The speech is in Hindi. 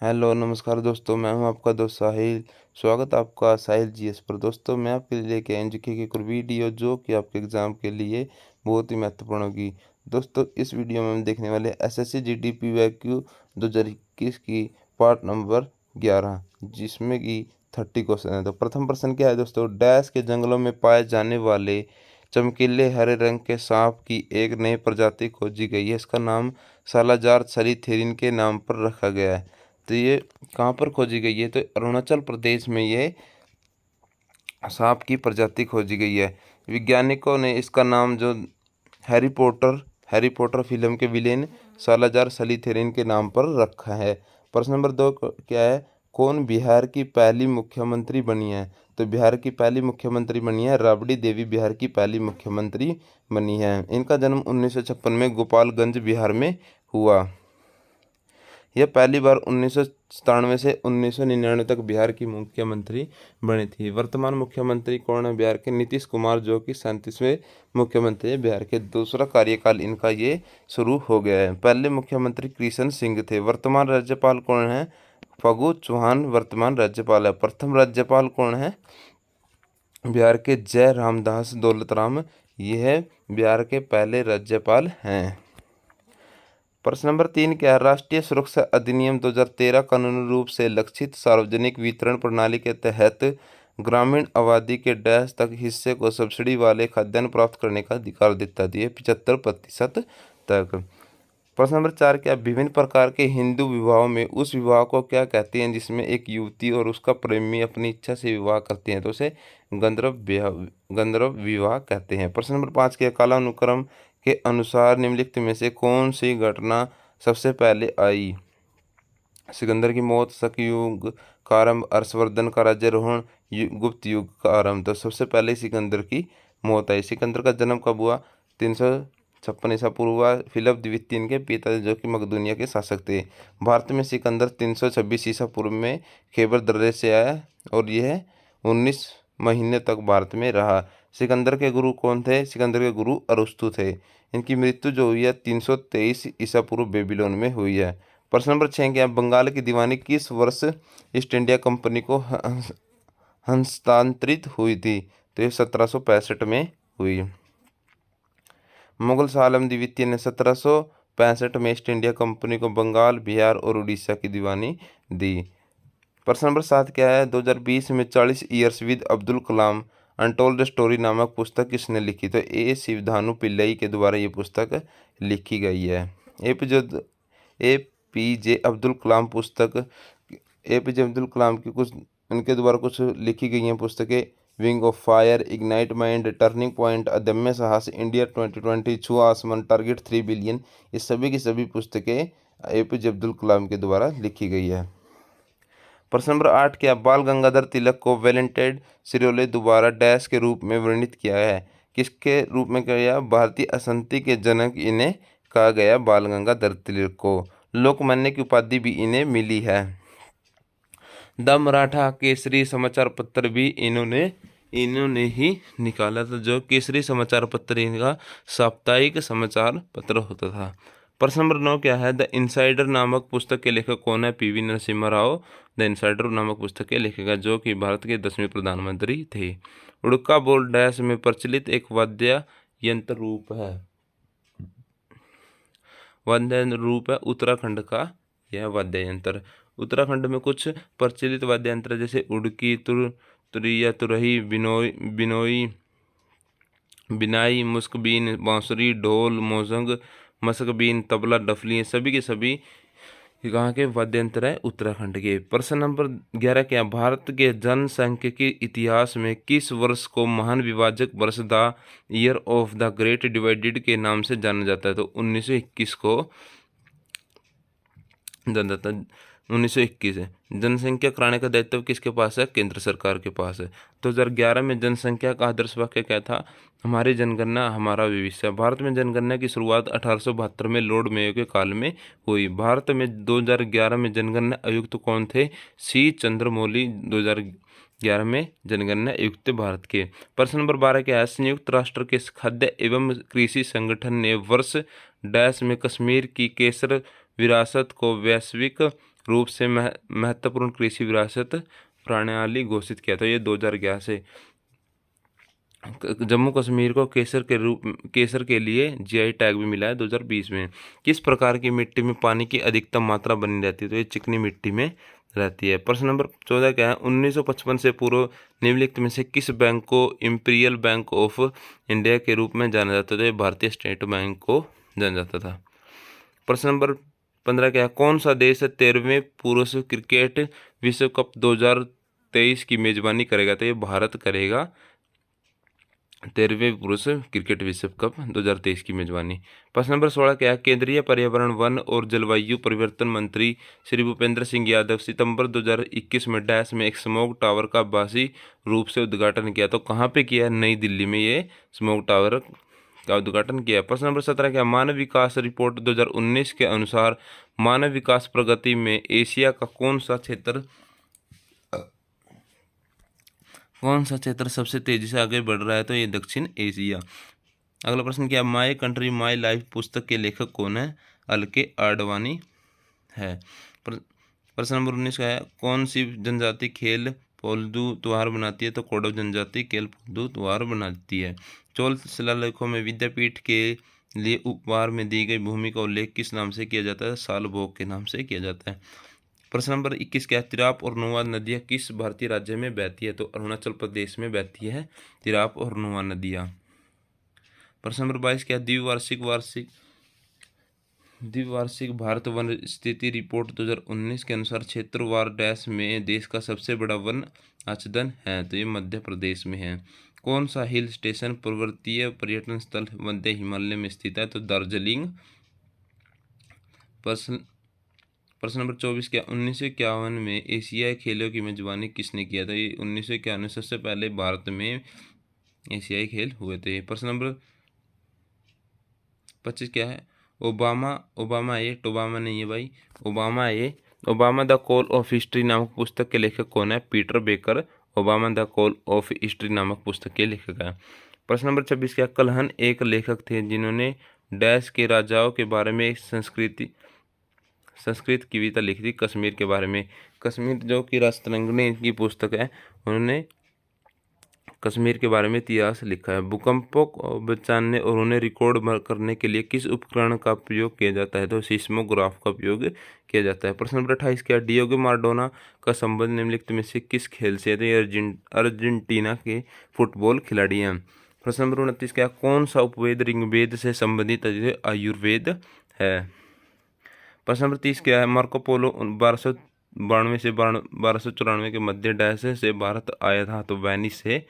हेलो नमस्कार दोस्तों, मैं हूं आपका दोस्त साहिल। स्वागत है आपका साहिल जीएस पर। दोस्तों, मैं आपके लिए लेके आया जीके की एक और वीडियो जो कि आपके एग्ज़ाम के लिए बहुत ही महत्वपूर्ण होगी। दोस्तों, इस वीडियो में हम देखने वाले एसएससी जीडी PYQ 2021 की पार्ट नंबर 11, जिसमें कि 30 क्वेश्चन है। तो प्रथम प्रश्न क्या है दोस्तों? डैश के जंगलों में पाए जाने वाले चमकीले हरे रंग के सांप की एक नई प्रजाति खोजी गई है। इसका नाम सालाजार सलीथेरिन के नाम पर रखा गया है। तो ये कहाँ पर खोजी गई है? तो अरुणाचल प्रदेश में ये सांप की प्रजाति खोजी गई है। वैज्ञानिकों ने इसका नाम जो हैरी पॉटर फिल्म के विलेन सालाजार सलीथेरिन के नाम पर रखा है। प्रश्न नंबर 2 क्या है? कौन बिहार की पहली मुख्यमंत्री बनी है? तो बिहार की पहली मुख्यमंत्री बनी है राबड़ी देवी। बिहार की पहली मुख्यमंत्री बनी है। इनका जन्म 1956 में गोपालगंज बिहार में हुआ। यह पहली बार 1997 से 1999 तक बिहार की मुख्यमंत्री बनी थी। वर्तमान मुख्यमंत्री कौन है बिहार के? नीतीश कुमार, जो कि 37वें मुख्यमंत्री है बिहार के। दूसरा कार्यकाल इनका ये शुरू हो गया है। पहले मुख्यमंत्री कृष्ण सिंह थे। वर्तमान राज्यपाल कौन है? फागू चौहान वर्तमान राज्यपाल है। प्रथम राज्यपाल कौन है बिहार के? जय रामदास दौलतराम, यह बिहार के पहले राज्यपाल हैं। प्रश्न नंबर 3 क्या है? राष्ट्रीय सुरक्षा अधिनियम 2013 कानूनी रूप से लक्षित सार्वजनिक वितरण प्रणाली के तहत ग्रामीण आबादी के डैश तक हिस्से को सब्सिडी वाले खाद्यान्न प्राप्त करने का अधिकार देता है 75% तक। प्रश्न नंबर 4 क्या? विभिन्न प्रकार के हिंदू विवाहों में उस विवाह को क्या कहते हैं जिसमें एक युवती और उसका प्रेमी अपनी इच्छा से विवाह करते हैं? तो उसे गंधर्व विवाह कहते हैं। प्रश्न नंबर 5 क्या? कालानुक्रम के अनुसार निम्नलिखित में से कौन सी घटना सबसे पहले आई? सिकंदर की मौत, शक का आरंभ, हर्षवर्धन का राज्यारोहण, गुप्त युग का आरंभ। तो सबसे पहले सिकंदर की मौत आई। सिकंदर का जन्म कब हुआ? 356 ईसा पूर्व हुआ। फिलिप द्वितीय इनके पिता जो कि मकदूनिया के शासक थे। भारत में सिकंदर 326 ईसा पूर्व में खैबर दर्रे से आया और यह 19 महीने तक भारत में रहा। सिकंदर के गुरु कौन थे? सिकंदर के गुरु अरस्तु थे। इनकी मृत्यु जो हुई है 323 ईसा पूर्व बेबीलोन में हुई है। प्रश्न नंबर 6 क्या? बंगाल की दीवानी किस वर्ष ईस्ट इंडिया कंपनी को हस्तांतरित हुई थी? तो ये 1765 में हुई। मुगल शाह आलम द्वितीय ने 1765 में ईस्ट इंडिया कंपनी को बंगाल, बिहार और उड़ीसा की दीवानी दी। प्रश्न नंबर 7 क्या है? 2020 में 40 years with Abdul Kalam untold story नामक पुस्तक किसने लिखी? तो ए शिवधानु पिल्लई के द्वारा ये पुस्तक लिखी गई है। एपीजे अब्दुल कलाम पुस्तक एपीजे अब्दुल कलाम की कुछ उनके द्वारा कुछ लिखी गई हैं पुस्तकें: wing of fire, ignite mind, turning point, अदम्य साहस, इंडिया 2020, छुआ आसमान, टारगेट 3 बिलियन। ये सभी की सभी पुस्तकें एपीजे अब्दुल कलाम के द्वारा लिखी गई है। प्रश्न नंबर 8 क्या? बाल गंगाधर तिलक को वैलेंटाइन सिरोले द्वारा डैश के रूप में वर्णित किया है? किसके रूप में किया गया? भारतीय असंति के जनक इन्हें कहा गया बाल गंगाधर तिलक को। लोकमान्य की उपाधि भी इन्हें मिली है। द मराठा केसरी समाचार पत्र भी इन्होंने ही निकाला था। जो केसरी समाचार पत्र इनका साप्ताहिक समाचार पत्र होता था। प्रश्न नंबर 9 क्या है? द इनसाइडर नामक पुस्तक के लेखक कौन है? PV Narasimha Rao the insider नामक पुस्तक के लेखक है, जो कि भारत के 10वें प्रधानमंत्री थे। उड़का बोल डैश में प्रचलित एक वाद्य यंत्र रूप है। वाद्य रूप है उत्तराखंड का यह वाद्य यंत्र। उत्तराखंड में कुछ प्रचलित वाद्य यंत्र जैसे उड़की, तुरिया, तुरही, बिनोई, बिनाई, मुस्कबीन, बांसुरी, ढोल, मोजंग, मसकबीन, तबला, डफली, सभी के सभी कहाँ के वाद्य यंत्र है? उत्तराखंड के। प्रश्न नंबर 11 क्या? भारत के जनसांख्यिकी इतिहास में किस वर्ष को महान विभाजक वर्ष the year of the great divided के नाम से जाना जाता है? तो 1921 को जाना जाता है। 1921 है। जनसंख्या कराने का दायित्व किसके पास है? केंद्र सरकार के पास है। 2011 में जनसंख्या का आदर्श वाक्य क्या था? हमारी जनगणना हमारा भविष्य। भारत में जनगणना की शुरुआत 1872 में लॉर्ड मेयो के काल में हुई। भारत में 2011 में जनगणना आयुक्त कौन थे? सी चंद्रमौली 2011 में जनगणना आयुक्त भारत के। प्रश्न नंबर 12 क्या है? संयुक्त राष्ट्र के खाद्य एवं कृषि संगठन ने वर्ष डैश में कश्मीर की केसर विरासत को वैश्विक रूप से महत्वपूर्ण कृषि विरासत प्रणाली घोषित किया था, ये 2011 से। जम्मू कश्मीर को केसर के लिए जीआई टैग भी मिला है 2020 में। किस प्रकार की मिट्टी में पानी की अधिकतम मात्रा बनी रहती है, तो ये चिकनी मिट्टी में रहती है। प्रश्न नंबर 14 क्या है, 1955 से पूर्व निम्नलिखित में से किस बैंक को इंपीरियल बैंक ऑफ इंडिया के रूप में जाना जाता था, भारतीय स्टेट बैंक को जाना जाता था। प्रश्न नंबर 15 क्या है, कौन सा देश 13वें पुरुष क्रिकेट विश्व कप 2023 की मेजबानी करेगा, तो ये भारत करेगा 13वें पुरुष क्रिकेट विश्व कप 2023 की मेजबानी। प्रश्न नंबर 16 क्या है, केंद्रीय पर्यावरण वन और जलवायु परिवर्तन मंत्री श्री भूपेंद्र सिंह यादव सितंबर 2021 में डैश में एक स्मोक टावर का आभासी रूप से उद्घाटन किया, तो कहाँ पे किया है, नई दिल्ली में ये स्मोक टावर का उद्घाटन किया। प्रश्न नंबर 17 क्या, मानव विकास रिपोर्ट 2019 के अनुसार मानव विकास प्रगति में एशिया का कौन सा क्षेत्र सबसे तेजी से आगे बढ़ रहा है, तो ये दक्षिण एशिया। अगला प्रश्न क्या, माई कंट्री माई लाइफ पुस्तक के लेखक कौन है, अलके आडवाणी है। प्रश्न नंबर 19 का है, कौन सी जनजाति खेल पोल्दू त्योहार बनाती है, तो कोडव जनजाति खेल पोल्दू त्योहार बनाती है। चोल शिलालेखों में विद्यापीठ के लिए उपहार में दी गई भूमि का उल्लेख किस नाम से किया जाता है, सालभोग के नाम से किया जाता है। प्रश्न नंबर 21 क्या है, तिराप और नुआ नदियाँ किस भारतीय राज्य में बहती है, तो अरुणाचल प्रदेश में बहती है तिराप और नुआ नदियाँ। प्रश्न नंबर 22 क्या, द्विवार्षिक भारत वन स्थिति रिपोर्ट 2019 के अनुसार क्षेत्रवार डैश में देश का सबसे बड़ा वन आच्छादन है, तो ये मध्य प्रदेश में है। कौन सा हिल स्टेशन पर्वतीय पर्यटन स्थल मध्य हिमालय में स्थित है, तो दार्जिलिंग। प्रश्न नंबर 24 क्या, 1951 में एशियाई खेलों की मेजबानी किसने किया था, ये 1951 में सबसे पहले भारत में एशियाई खेल हुए थे। प्रश्न नंबर 25 क्या है, ओबामा ए टोबामा नहीं है भाई, Obama the call of history नामक पुस्तक के लेखक कौन है, Peter baker Obama the call of history नामक पुस्तक के लेखक है। प्रश्न नंबर 26 क्या, कल्हन एक लेखक थे जिन्होंने डैश के राजाओं के बारे में संस्कृत कविता लिखी थी, कश्मीर के बारे में। कश्मीर जो कि राजतरंगिणी की पुस्तक है, उन्होंने कश्मीर के बारे में इतिहास लिखा है। भूकंपों को बचाने और उन्हें रिकॉर्ड करने के लिए किस उपकरण का उपयोग किया जाता है, तो सीस्मोग्राफ का उपयोग किया जाता है। प्रश्न नंबर 28 क्या, डिएगो माराडोना का संबंध निम्नलिखित में से किस खेल से है, तो ये अर्जेंटीना के फुटबॉल खिलाड़ी हैं। प्रश्न नंबर 29 क्या, कौन सा उपवेद ऋग्वेद से संबंधित आयुर्वेद है। प्रश्न नंबर 30 क्या है, मार्को पोलो 1292 से 1294 के मध्य डैश से भारत आया था, तो वेनिस से